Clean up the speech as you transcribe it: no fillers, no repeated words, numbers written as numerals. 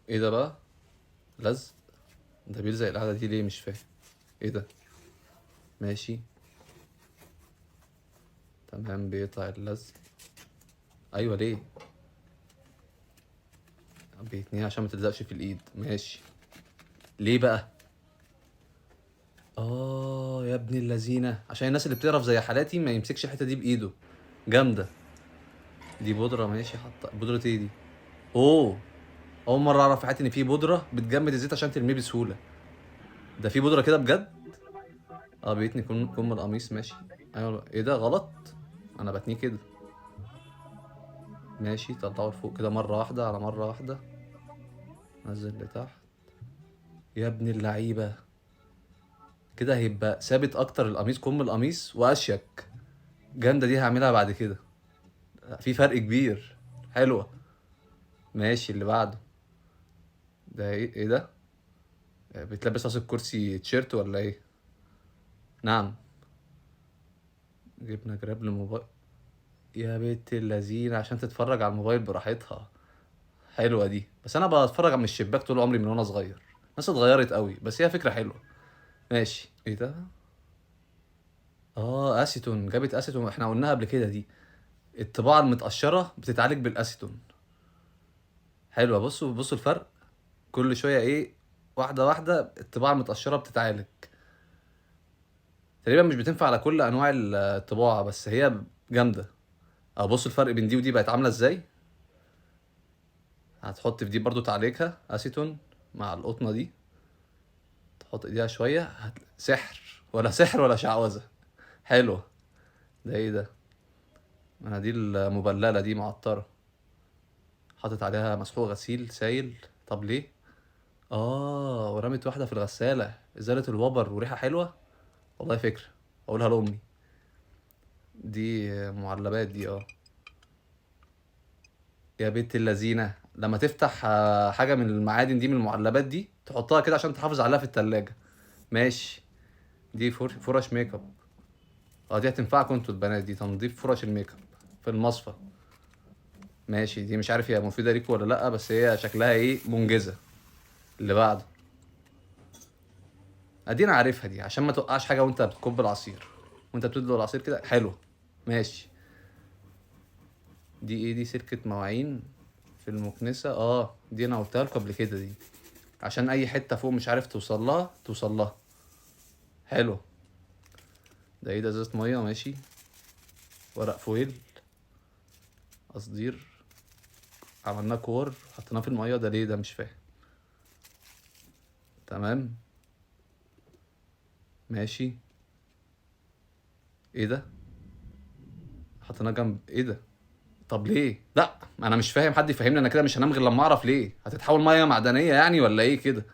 ايه ده بقى؟ لزق؟ ده بيلزق القعدة دي ليه؟ مش فاهم. ايه ده؟ ماشي. تمام، بيقطع اللزق. ايوه ليه؟ بيتنيه عشان ما تلزقش في الايد. ماشي. ليه بقى؟ اه يا ابن اللذينه، عشان الناس اللي بتقرف زي حالاتي ما يمسكش الحته دي بايده. جامده. دي بودره، ماشي. حط بودره ايه دي؟ اوه. اول مره اعرف في حياتي ان في بودره بتجمد الزيت عشان ترميه بسهوله. ده في بودره كده بجد؟ اه بيتني كم القميص. ماشي. ايوه، ايه ده غلط؟ انا بتنيه كده. ماشي، طلعه لفوق كده مره واحده على مره واحده. نزل لتحت. يا ابن اللعيبه. كده هيبقى ثابت اكتر القميص، كم القميص واشيك. جامده دي، هعملها بعد كده. في فرق كبير. حلوه. ماشي، اللي بعده. ده ايه ده؟ بتلبس راس الكرسي تيشيرت ولا ايه؟ نعم. جبنا جراب للموبايل. يا بنت اللذين، عشان تتفرج على الموبايل براحتها. حلوه دي، بس انا بتفرج من الشباك طول عمري من وانا صغير. الناس اتغيرت قوي، بس هي فكره حلوه. ماشي. ايه ده؟ اه اسيتون. جابت اسيتون، احنا قلناها قبل كده دي. الطباعه المتقشره بتتعالج بالاسيتون. حلوه. بصوا بصوا الفرق. كل شويه ايه؟ واحده واحده الطباعه المتقشره بتتعالج. تقريبا مش بتنفع على كل انواع الطباعه، بس هي جامده. اه بص الفرق بين دي ودي بقت عامله ازاي. هتحط في دي برضو تعليقها اسيتون مع القطنه دي. تحط ايديها شويه سحر ولا سحر ولا شعوذه. حلوه. ده ايه ده؟ مناديل مبلله دي معطره. حاطط عليها مسحوق غسيل سايل. طب ليه؟ اه ورمت واحده في الغساله ازاله الوبر وريحه حلوه. والله فكره. اقولها لامي. دي معلبات دي، اه. يا بنت اللذينه، لما تفتح حاجه من المعادن دي، من المعلبات دي، تحطها كده عشان تحافظ عليها في التلاجة. ماشي. دي فرش ميك اب. اه دي هتنفعكم انتوا البنات، دي تنظيف فرش الميك اب في المصفى. ماشي. دي مش عارف هي مفيدة ليكوا ولا لأ، بس هي شكلها ايه، منجزة. اللي بعده. ادينا عارفها دي عشان ما توقعش حاجة وانت بتكب العصير. وانت بتدلق العصير كده. حلو. ماشي. دي ايه؟ دي سلكة مواعين في المكنسة. اه دي انا قلتها لكم قبل كده دي. عشان اي حتة فوق مش عارف توصل لها توصل لها. حلو. ده ايه ده؟ ازازة مية. ماشي. ورق فويل. قصدير. عملناه كور حطيناه في المية. ده ليه؟ ده مش فاهم. تمام. ماشي. ايه ده؟ حطيناه جنب ايه ده؟ طب ليه؟ لا انا مش فاهم، حد يفهمني. انا كده مش هنام غير لما اعرف ليه. هتتحول ميه معدنيه يعني ولا ايه كده؟